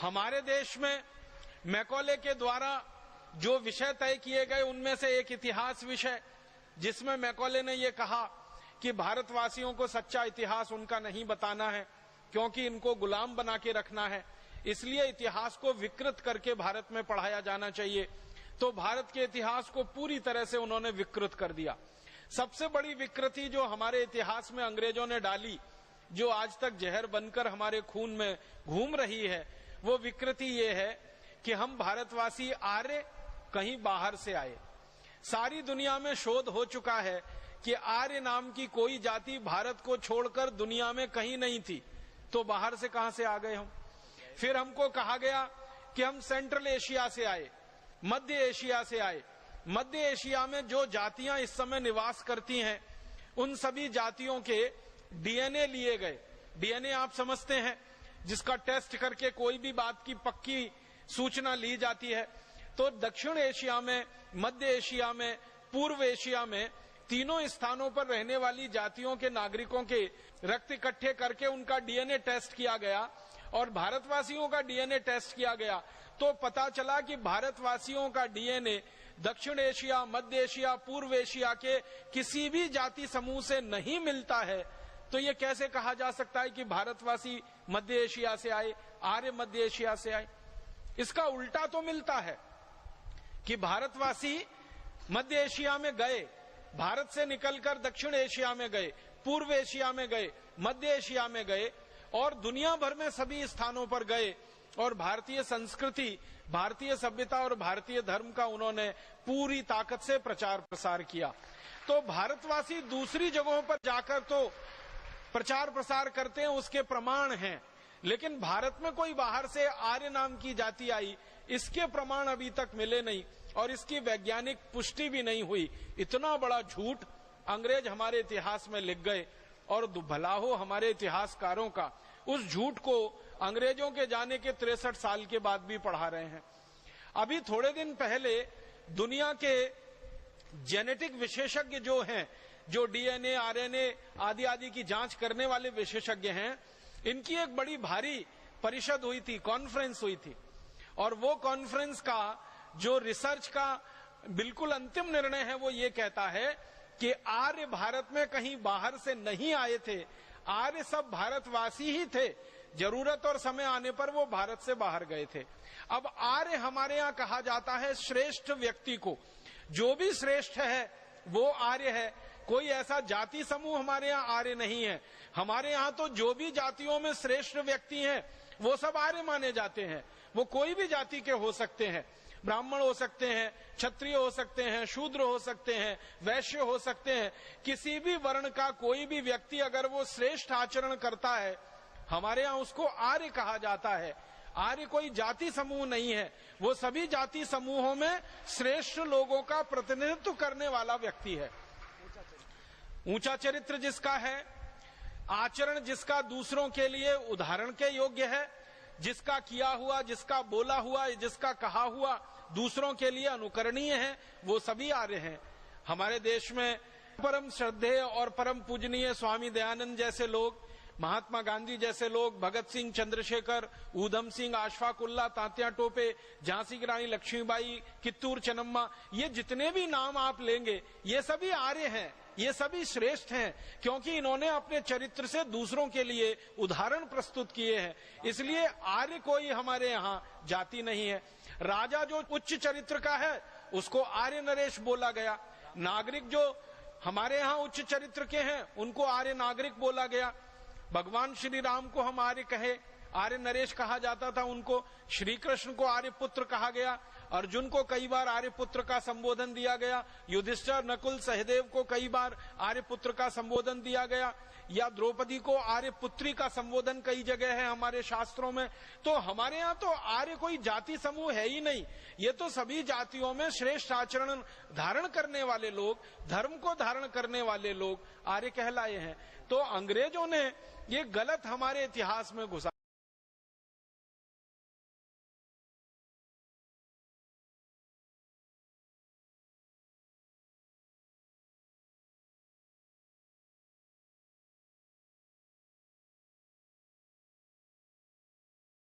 हमारे देश में मैकॉले के द्वारा जो विषय तय किए गए उनमें से एक इतिहास विषय, जिसमें मैकॉले ने यह कहा कि भारतवासियों को सच्चा इतिहास उनका नहीं बताना है क्योंकि इनको गुलाम बना के रखना है, इसलिए इतिहास को विकृत करके भारत में पढ़ाया जाना चाहिए। तो भारत के इतिहास को पूरी तरह से उन्होंने विकृत कर दिया। सबसे बड़ी विकृति जो हमारे इतिहास में अंग्रेजों ने डाली, जो आज तक जहर बनकर हमारे खून में घूम रही है, वो विकृति ये है कि हम भारतवासी आर्य कहीं बाहर से आए। सारी दुनिया में शोध हो चुका है कि आर्य नाम की कोई जाति भारत को छोड़कर दुनिया में कहीं नहीं थी, तो बाहर से कहां से आ गए हम। फिर हमको कहा गया कि हम सेंट्रल एशिया से आए, मध्य एशिया से आए। मध्य एशिया में जो जातियां इस समय निवास करती हैं, उन सभी जातियों के डीएनए लिए गए। डीएनए आप समझते हैं, जिसका टेस्ट करके कोई भी बात की पक्की सूचना ली जाती है। तो दक्षिण एशिया में, मध्य एशिया में, पूर्व एशिया में, तीनों स्थानों पर रहने वाली जातियों के नागरिकों के रक्त इकट्ठे करके उनका डीएनए टेस्ट किया गया और भारतवासियों का डीएनए टेस्ट किया गया। तो पता चला कि भारतवासियों का डीएनए दक्षिण एशिया, मध्य एशिया, पूर्व एशिया के किसी भी जाति समूह से नहीं मिलता है। तो ये कैसे कहा जा सकता है कि भारतवासी मध्य एशिया से आए, आर्य मध्य एशिया से आए। इसका उल्टा तो मिलता है कि भारतवासी मध्य एशिया में गए, भारत से निकलकर दक्षिण एशिया में गए, पूर्व एशिया में गए, मध्य एशिया में गए और दुनिया भर में सभी स्थानों पर गए और भारतीय संस्कृति, भारतीय सभ्यता और भारतीय धर्म का उन्होंने पूरी ताकत से प्रचार प्रसार किया। तो भारतवासी दूसरी जगहों पर जाकर तो प्रचार प्रसार करते हैं, उसके प्रमाण हैं, लेकिन भारत में कोई बाहर से आर्य नाम की जाति आई, इसके प्रमाण अभी तक मिले नहीं और इसकी वैज्ञानिक पुष्टि भी नहीं हुई। इतना बड़ा झूठ अंग्रेज हमारे इतिहास में लिख गए और भला हो हमारे इतिहासकारों का, उस झूठ को अंग्रेजों के जाने के 63 साल के बाद भी पढ़ा रहे हैं। अभी थोड़े दिन पहले दुनिया के जेनेटिक विशेषज्ञ जो हैं, जो डीएनए, आरएनए आदि आदि की जांच करने वाले विशेषज्ञ हैं, इनकी एक बड़ी भारी परिषद हुई थी, कॉन्फ्रेंस हुई थी। और वो कॉन्फ्रेंस का जो रिसर्च का बिल्कुल अंतिम निर्णय है, वो ये कहता है कि आर्य भारत में कहीं बाहर से नहीं आए थे, आर्य सब भारतवासी ही थे, जरूरत और समय आने पर वो भारत से बाहर गए थे। अब आर्य हमारे यहाँ कहा जाता है श्रेष्ठ व्यक्ति को, जो भी श्रेष्ठ है वो आर्य है। कोई ऐसा जाति समूह हमारे यहाँ आर्य नहीं है। हमारे यहाँ तो जो भी जातियों में श्रेष्ठ व्यक्ति हैं वो सब आर्य माने जाते हैं। वो कोई भी जाति के हो सकते हैं, ब्राह्मण हो सकते हैं, क्षत्रिय हो सकते हैं, शूद्र हो सकते हैं, वैश्य हो सकते हैं। किसी भी वर्ण का कोई भी व्यक्ति अगर वो श्रेष्ठ आचरण करता है, हमारे यहाँ उसको आर्य कहा जाता है। आर्य कोई जाति समूह नहीं है, वो सभी जाति समूहों में श्रेष्ठ लोगों का प्रतिनिधित्व करने वाला व्यक्ति है। ऊंचा चरित्र जिसका है, आचरण जिसका दूसरों के लिए उदाहरण के योग्य है, जिसका किया हुआ, जिसका बोला हुआ, जिसका कहा हुआ दूसरों के लिए अनुकरणीय है, वो सभी आर्य हैं। हमारे देश में परम श्रद्धेय और परम पूजनीय स्वामी दयानंद जैसे लोग, महात्मा गांधी जैसे लोग, भगत सिंह, चंद्रशेखर, ऊधम सिंह, अशफाक उल्लाह, तात्या टोपे, झांसी की रानी लक्ष्मीबाई, कित्तूर चन्नम्मा, ये जितने भी नाम आप लेंगे, ये सभी आर्य हैं, ये सभी श्रेष्ठ हैं, क्योंकि इन्होंने अपने चरित्र से दूसरों के लिए उदाहरण प्रस्तुत किए हैं। इसलिए आर्य कोई हमारे यहाँ जाति नहीं है। राजा जो उच्च चरित्र का है उसको आर्य नरेश बोला गया, नागरिक जो हमारे यहाँ उच्च चरित्र के हैं उनको आर्य नागरिक बोला गया। भगवान श्री राम को हम आर्य कहे, आर्य नरेश कहा जाता था उनको। श्री कृष्ण को आर्य पुत्र कहा गया, अर्जुन को कई बार आर्य पुत्र का संबोधन दिया गया, युधिष्ठिर, नकुल, सहदेव को कई बार आर्य पुत्र का संबोधन दिया गया, या द्रौपदी को आर्य पुत्री का संबोधन कई जगह है हमारे शास्त्रों में। तो हमारे यहाँ तो आर्य कोई जाति समूह है ही नहीं, ये तो सभी जातियों में श्रेष्ठ आचरण धारण करने वाले लोग, धर्म को धारण करने वाले लोग आर्य कहलाए हैं। तो अंग्रेजों ने ये गलत हमारे इतिहास में घुसा